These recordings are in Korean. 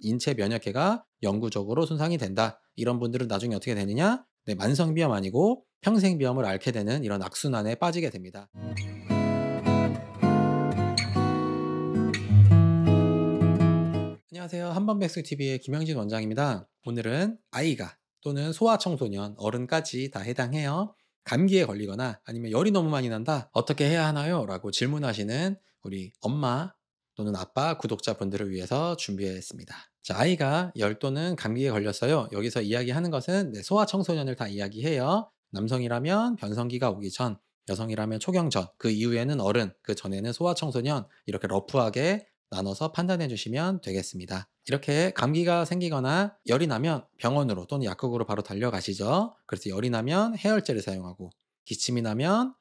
인체 면역계가 영구적으로 손상이 된다. 이런 분들은 나중에 어떻게 되느냐? 네, 만성비염 아니고 평생비염을 앓게 되는 이런 악순환에 빠지게 됩니다. 안녕하세요. 한번백숙TV의 김영진 원장입니다. 오늘은 아이가 또는 소아청소년, 어른까지 다 해당해요. 감기에 걸리거나 아니면 열이 너무 많이 난다. 어떻게 해야 하나요? 라고 질문하시는 우리 엄마 또는 아빠 구독자분들을 위해서 준비했습니다. 자, 아이가 열 또는 감기에 걸렸어요. 여기서 이야기하는 것은 소아청소년을 다 이야기해요. 남성이라면 변성기가 오기 전, 여성이라면 초경 전, 그 이후에는 어른, 그 전에는 소아청소년, 이렇게 러프하게 나눠서 판단해 주시면 되겠습니다. 이렇게 감기가 생기거나 열이 나면 병원으로 또는 약국으로 바로 달려가시죠. 그래서 열이 나면 해열제를 사용하고, 기침이 나면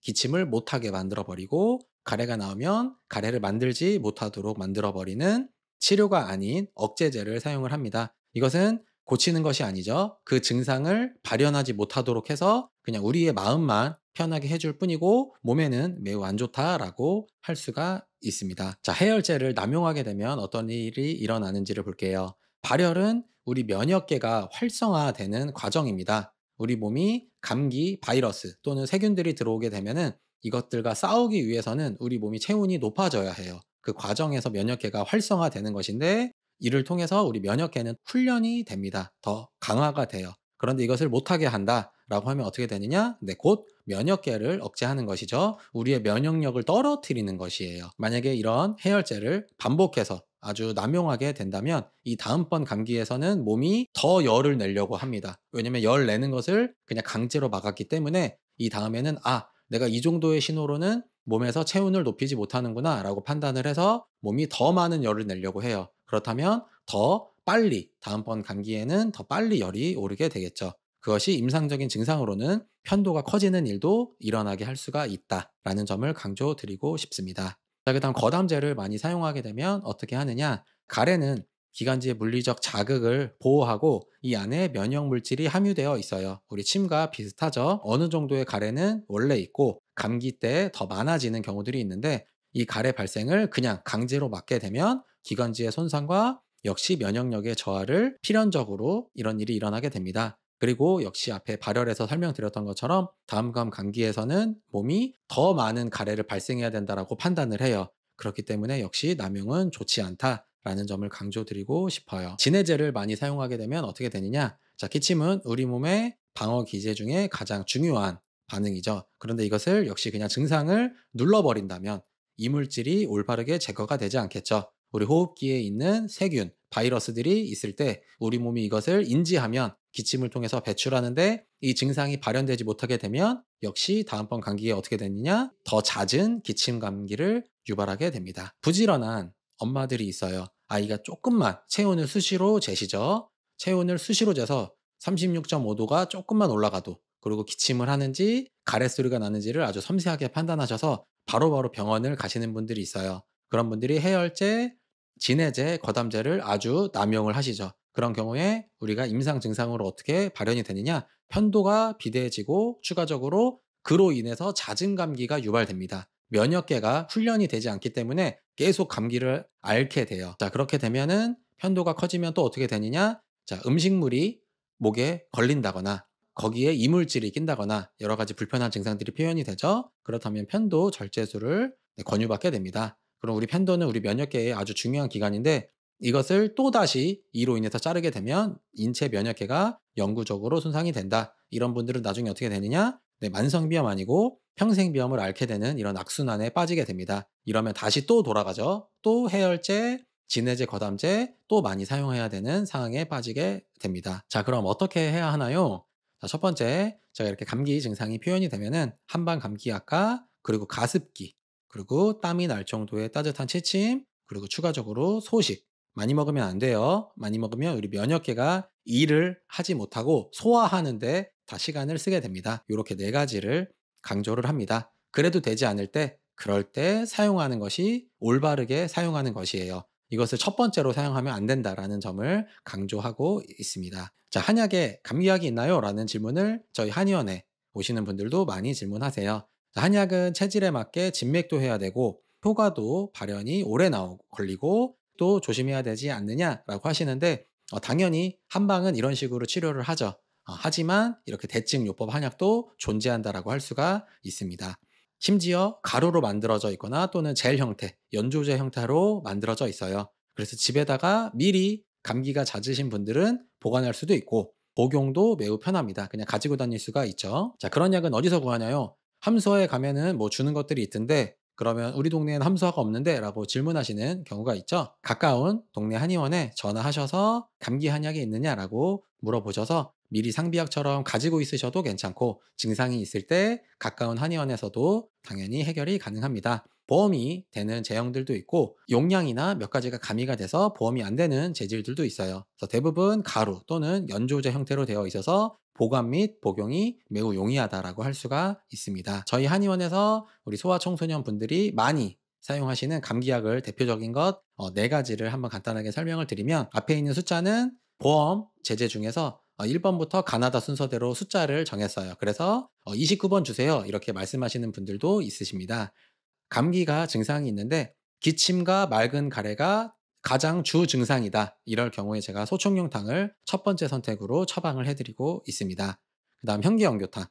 기침을 못하게 만들어 버리고, 가래가 나오면 가래를 만들지 못하도록 만들어 버리는 치료가 아닌 억제제를 사용을 합니다. 이것은 고치는 것이 아니죠. 그 증상을 발현하지 못하도록 해서 그냥 우리의 마음만 편하게 해줄 뿐이고 몸에는 매우 안 좋다라고 할 수가 있습니다. 자, 해열제를 남용하게 되면 어떤 일이 일어나는지를 볼게요. 발열은 우리 면역계가 활성화되는 과정입니다. 우리 몸이 감기, 바이러스 또는 세균들이 들어오게 되면은 이것들과 싸우기 위해서는 우리 몸이 체온이 높아져야 해요. 그 과정에서 면역계가 활성화되는 것인데 이를 통해서 우리 면역계는 훈련이 됩니다. 더 강화가 돼요. 그런데 이것을 못하게 한다라고 하면 어떻게 되느냐? 곧 면역계를 억제하는 것이죠. 우리의 면역력을 떨어뜨리는 것이에요. 만약에 이런 해열제를 반복해서 아주 남용하게 된다면 이 다음번 감기에서는 몸이 더 열을 내려고 합니다. 왜냐면 열 내는 것을 그냥 강제로 막았기 때문에 이 다음에는 내가 이 정도의 신호로는 몸에서 체온을 높이지 못하는구나 라고 판단을 해서 몸이 더 많은 열을 내려고 해요. 그렇다면 더 빨리 다음번 감기에는 더 빨리 열이 오르게 되겠죠. 그것이 임상적인 증상으로는 편도가 커지는 일도 일어나게 할 수가 있다라는 점을 강조드리고 싶습니다. 자, 그다음 거담제를 많이 사용하게 되면 어떻게 하느냐? 가래는 기관지의 물리적 자극을 보호하고 이 안에 면역 물질이 함유되어 있어요. 우리 침과 비슷하죠. 어느 정도의 가래는 원래 있고 감기 때 더 많아지는 경우들이 있는데 이 가래 발생을 그냥 강제로 막게 되면 기관지의 손상과 역시 면역력의 저하를 필연적으로 이런 일이 일어나게 됩니다. 그리고 역시 앞에 발열에서 설명드렸던 것처럼 다음감 감기에서는 몸이 더 많은 가래를 발생해야 된다라고 판단을 해요. 그렇기 때문에 역시 남용은 좋지 않다라는 점을 강조드리고 싶어요. 진해제를 많이 사용하게 되면 어떻게 되느냐? 자, 기침은 우리 몸의 방어 기제 중에 가장 중요한 반응이죠. 그런데 이것을 역시 그냥 증상을 눌러버린다면 이물질이 올바르게 제거가 되지 않겠죠. 우리 호흡기에 있는 세균, 바이러스들이 있을 때 우리 몸이 이것을 인지하면 기침을 통해서 배출하는데 이 증상이 발현되지 못하게 되면 역시 다음번 감기에 어떻게 되느냐? 더 잦은 기침 감기를 유발하게 됩니다. 부지런한 엄마들이 있어요. 아이가 조금만 체온을 수시로 재시죠. 체온을 수시로 재서 36.5도가 조금만 올라가도 그리고 기침을 하는지 가래소리가 나는지를 아주 섬세하게 판단하셔서 바로바로 병원을 가시는 분들이 있어요. 그런 분들이 해열제, 진해제, 거담제를 아주 남용을 하시죠. 그런 경우에 우리가 임상 증상으로 어떻게 발현이 되느냐? 편도가 비대해지고 추가적으로 그로 인해서 잦은 감기가 유발됩니다. 면역계가 훈련이 되지 않기 때문에 계속 감기를 앓게 돼요. 자, 그렇게 되면은 편도가 커지면 또 어떻게 되느냐? 자, 음식물이 목에 걸린다거나 거기에 이물질이 낀다거나 여러 가지 불편한 증상들이 표현이 되죠. 그렇다면 편도 절제술을 권유받게 됩니다. 그럼 우리 편도는 우리 면역계의 아주 중요한 기관인데 이것을 또다시 이로 인해서 자르게 되면 인체 면역계가 영구적으로 손상이 된다. 이런 분들은 나중에 어떻게 되느냐? 만성비염 아니고 평생비염을 앓게 되는 이런 악순환에 빠지게 됩니다. 이러면 다시 또 돌아가죠. 또 해열제, 진해제, 거담제 또 많이 사용해야 되는 상황에 빠지게 됩니다. 자, 그럼 어떻게 해야 하나요? 자, 첫 번째, 제가 이렇게 감기 증상이 표현이 되면은 한방 감기약과 그리고 가습기, 그리고 땀이 날 정도의 따뜻한 취침, 그리고 추가적으로 소식. 많이 먹으면 안 돼요. 많이 먹으면 우리 면역계가 일을 하지 못하고 소화하는데 다 시간을 쓰게 됩니다. 이렇게 네 가지를 강조를 합니다. 그래도 되지 않을 때, 그럴 때 사용하는 것이 올바르게 사용하는 것이에요. 이것을 첫 번째로 사용하면 안 된다라는 점을 강조하고 있습니다. 자, 한약에 감기약이 있나요? 라는 질문을 저희 한의원에 오시는 분들도 많이 질문하세요. 자, 한약은 체질에 맞게 진맥도 해야 되고 효과도 발현이 오래 걸리고 또 조심해야 되지 않느냐라고 하시는데 당연히 한방은 이런 식으로 치료를 하죠. 하지만 이렇게 대증요법 한약도 존재한다라고 할 수가 있습니다. 심지어 가루로 만들어져 있거나 또는 젤 형태, 연조제 형태로 만들어져 있어요. 그래서 집에다가 미리 감기가 잦으신 분들은 보관할 수도 있고 복용도 매우 편합니다. 그냥 가지고 다닐 수가 있죠. 자, 그런 약은 어디서 구하냐요? 함소에 가면은 뭐 주는 것들이 있던데 그러면 우리 동네에는 함소화가 없는데 라고 질문하시는 경우가 있죠. 가까운 동네 한의원에 전화하셔서 감기 한약이 있느냐라고 물어보셔서 미리 상비약처럼 가지고 있으셔도 괜찮고 증상이 있을 때 가까운 한의원에서도 당연히 해결이 가능합니다. 보험이 되는 제형들도 있고 용량이나 몇 가지가 가미가 돼서 보험이 안 되는 재질들도 있어요. 그래서 대부분 가루 또는 연조제 형태로 되어 있어서 보관 및 복용이 매우 용이하다라고 할 수가 있습니다. 저희 한의원에서 우리 소아청소년 분들이 많이 사용하시는 감기약을 대표적인 것 4가지를 한번 간단하게 설명을 드리면 앞에 있는 숫자는 보험 제재 중에서 1번부터 가나다 순서대로 숫자를 정했어요. 그래서 29번 주세요. 이렇게 말씀하시는 분들도 있으십니다. 감기가 증상이 있는데 기침과 맑은 가래가 가장 주 증상이다. 이럴 경우에 제가 소총용탕을 첫 번째 선택으로 처방을 해드리고 있습니다. 그 다음 현기연교탕.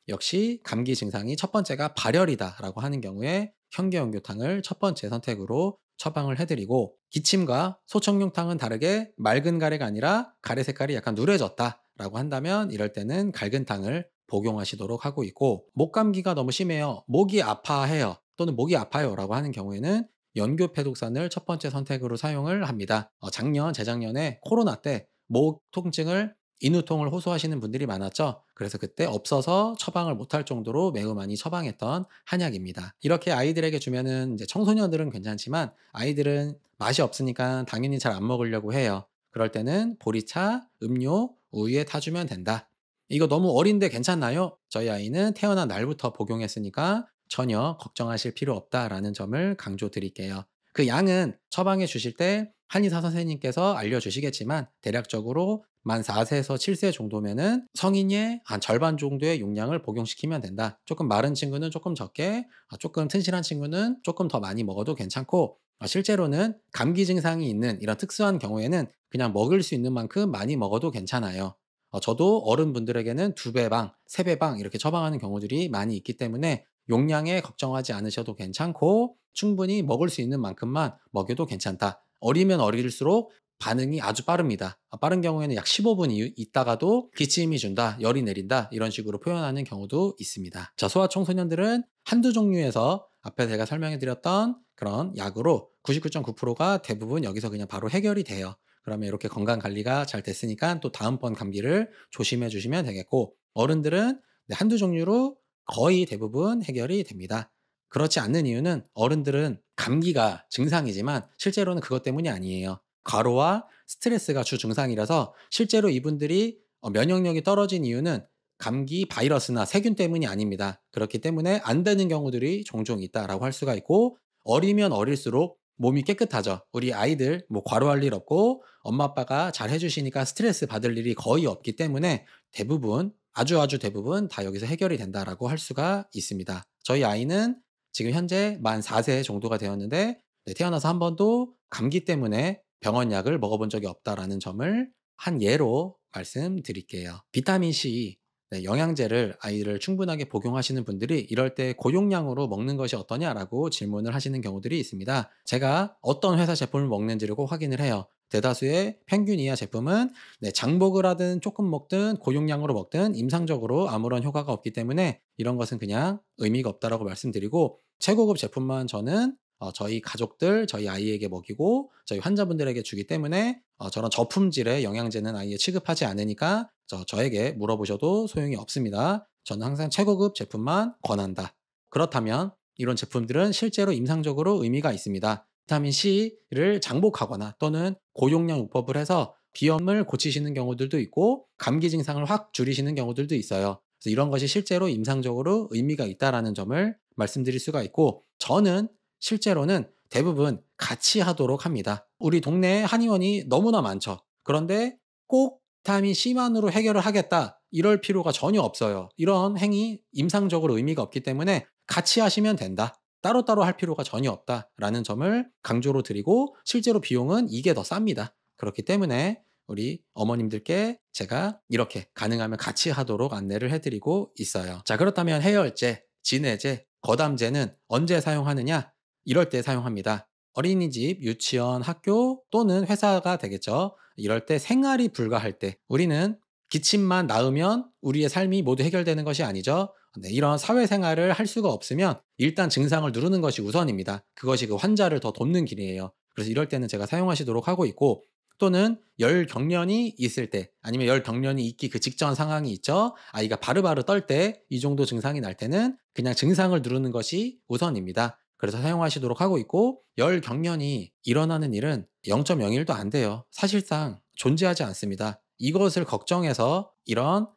역시 감기 증상이 첫 번째가 발열이다라고 하는 경우에 현기연교탕을 첫 번째 선택으로 처방을 해드리고 기침과 소청용탕은 다르게 맑은 가래가 아니라 가래 색깔이 약간 누래졌다라고 한다면 이럴 때는 갈근탕을 복용하시도록 하고 있고 목감기가 너무 심해요. 목이 아파해요. 또는 목이 아파요라고 하는 경우에는 연교패독산을 첫 번째 선택으로 사용을 합니다. 작년, 재작년에 코로나 때 목 통증을 인후통을 호소하시는 분들이 많았죠. 그래서 그때 없어서 처방을 못할 정도로 매우 많이 처방했던 한약입니다. 이렇게 아이들에게 주면은 이제 청소년들은 괜찮지만 아이들은 맛이 없으니까 당연히 잘 안 먹으려고 해요. 그럴 때는 보리차, 음료, 우유에 타주면 된다. 이거 너무 어린데 괜찮나요? 저희 아이는 태어난 날부터 복용했으니까 전혀 걱정하실 필요 없다라는 점을 강조드릴게요. 그 양은 처방해 주실 때 한의사 선생님께서 알려주시겠지만 대략적으로 만 4세에서 7세 정도면은 성인의 한 절반 정도의 용량을 복용시키면 된다. 조금 마른 친구는 조금 적게, 조금 튼실한 친구는 조금 더 많이 먹어도 괜찮고 실제로는 감기 증상이 있는 이런 특수한 경우에는 그냥 먹을 수 있는 만큼 많이 먹어도 괜찮아요. 저도 어른분들에게는 2배 방, 3배 방 이렇게 처방하는 경우들이 많이 있기 때문에 용량에 걱정하지 않으셔도 괜찮고 충분히 먹을 수 있는 만큼만 먹여도 괜찮다. 어리면 어릴수록 반응이 아주 빠릅니다. 빠른 경우에는 약 15분 있다가도 기침이 준다, 열이 내린다 이런 식으로 표현하는 경우도 있습니다. 자, 소아청소년들은 한두 종류에서 앞에 제가 설명해 드렸던 그런 약으로 99.9%가 대부분 여기서 그냥 바로 해결이 돼요. 그러면 이렇게 건강 관리가 잘 됐으니까 또 다음번 감기를 조심해 주시면 되겠고 어른들은 한두 종류로 거의 대부분 해결이 됩니다. 그렇지 않는 이유는 어른들은 감기가 증상이지만 실제로는 그것 때문이 아니에요. 과로와 스트레스가 주 증상이라서 실제로 이분들이 면역력이 떨어진 이유는 감기 바이러스나 세균 때문이 아닙니다. 그렇기 때문에 안 되는 경우들이 종종 있다라고 할 수가 있고 어리면 어릴수록 몸이 깨끗하죠. 우리 아이들 뭐 과로할 일 없고 엄마 아빠가 잘 해주시니까 스트레스 받을 일이 거의 없기 때문에 대부분 아주 대부분 다 여기서 해결이 된다라고 할 수가 있습니다. 저희 아이는 지금 현재 만 4세 정도가 되었는데 태어나서 한 번도 감기 때문에 병원 약을 먹어본 적이 없다라는 점을 한 예로 말씀드릴게요. 비타민C 영양제를 아이를 충분하게 복용하시는 분들이 이럴 때 고용량으로 먹는 것이 어떠냐라고 질문을 하시는 경우들이 있습니다. 제가 어떤 회사 제품을 먹는지를 꼭 확인을 해요. 대다수의 평균 이하 제품은 장복을 하든 조금 먹든 고용량으로 먹든 임상적으로 아무런 효과가 없기 때문에 이런 것은 그냥 의미가 없다라고 말씀드리고 최고급 제품만 저는 저희 가족들, 저희 아이에게 먹이고 저희 환자분들에게 주기 때문에 저런 저품질의 영양제는 아예 취급하지 않으니까 저에게 물어보셔도 소용이 없습니다. 저는 항상 최고급 제품만 권한다. 그렇다면 이런 제품들은 실제로 임상적으로 의미가 있습니다. 비타민 C를 장복하거나 또는 고용량 요법을 해서 비염을 고치시는 경우들도 있고 감기 증상을 확 줄이시는 경우들도 있어요. 그래서 이런 것이 실제로 임상적으로 의미가 있다라는 점을 말씀드릴 수가 있고 저는 실제로는 대부분 같이 하도록 합니다. 우리 동네에 한의원이 너무나 많죠. 그런데 꼭 비타민 C만으로 해결을 하겠다 이럴 필요가 전혀 없어요. 이런 행위 임상적으로 의미가 없기 때문에 같이 하시면 된다. 따로따로 할 필요가 전혀 없다라는 점을 강조로 드리고 실제로 비용은 이게 더 쌉니다. 그렇기 때문에 우리 어머님들께 제가 이렇게 가능하면 같이 하도록 안내를 해 드리고 있어요. 자, 그렇다면 해열제, 진해제, 거담제는 언제 사용하느냐? 이럴 때 사용합니다. 어린이집, 유치원, 학교 또는 회사가 되겠죠. 이럴 때 생활이 불가할 때 우리는 기침만 나으면 우리의 삶이 모두 해결되는 것이 아니죠. 네, 이런 사회생활을 할 수가 없으면 일단 증상을 누르는 것이 우선입니다. 그것이 그 환자를 더 돕는 길이에요. 그래서 이럴 때는 제가 사용하시도록 하고 있고, 또는 열 경련이 있을 때 아니면 열 경련이 있기 그 직전 상황이 있죠. 아이가 바르바르 떨 때 이 정도 증상이 날 때는 그냥 증상을 누르는 것이 우선입니다. 그래서 사용하시도록 하고 있고, 열 경련이 일어나는 일은 0.01도 안 돼요. 사실상 존재하지 않습니다. 이것을 걱정해서 이런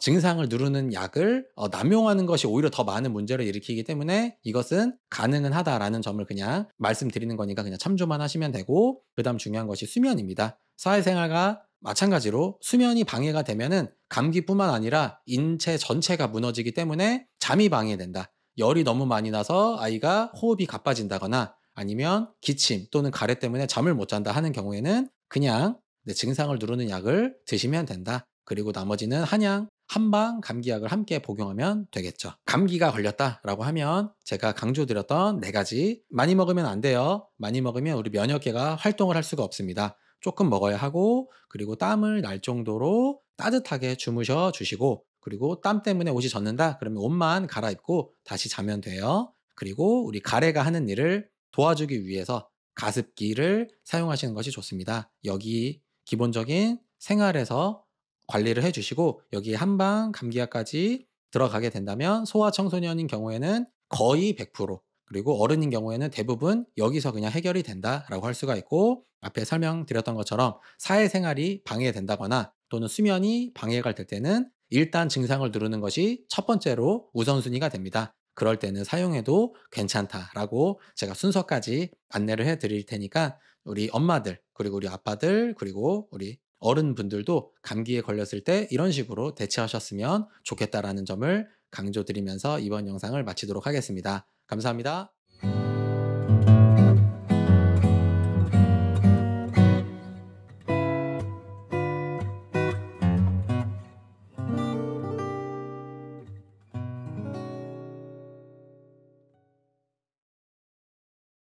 증상을 누르는 약을 남용하는 것이 오히려 더 많은 문제를 일으키기 때문에 이것은 가능은 하다라는 점을 그냥 말씀드리는 거니까 그냥 참조만 하시면 되고, 그다음 중요한 것이 수면입니다. 사회생활과 마찬가지로 수면이 방해가 되면은 감기뿐만 아니라 인체 전체가 무너지기 때문에 잠이 방해된다. 열이 너무 많이 나서 아이가 호흡이 가빠진다거나 아니면 기침 또는 가래 때문에 잠을 못 잔다 하는 경우에는 그냥 증상을 누르는 약을 드시면 된다. 그리고 나머지는 한약, 한방 감기약을 함께 복용하면 되겠죠. 감기가 걸렸다라고 하면 제가 강조드렸던 4가지, 많이 먹으면 안 돼요. 많이 먹으면 우리 면역계가 활동을 할 수가 없습니다. 조금 먹어야 하고, 그리고 땀을 날 정도로 따뜻하게 주무셔 주시고, 그리고 땀 때문에 옷이 젖는다 그러면 옷만 갈아입고 다시 자면 돼요. 그리고 우리 가래가 하는 일을 도와주기 위해서 가습기를 사용하시는 것이 좋습니다. 여기 기본적인 생활에서 관리를 해 주시고, 여기에 한방 감기약까지 들어가게 된다면 소아청소년인 경우에는 거의 100%, 그리고 어른인 경우에는 대부분 여기서 그냥 해결이 된다라고 할 수가 있고, 앞에 설명드렸던 것처럼 사회생활이 방해된다거나 또는 수면이 방해가 될 때는 일단 증상을 누르는 것이 첫 번째로 우선순위가 됩니다. 그럴 때는 사용해도 괜찮다라고 제가 순서까지 안내를 해 드릴 테니까 우리 엄마들, 그리고 우리 아빠들, 그리고 우리 어른분들도 감기에 걸렸을 때 이런 식으로 대처하셨으면 좋겠다라는 점을 강조드리면서 이번 영상을 마치도록 하겠습니다. 감사합니다.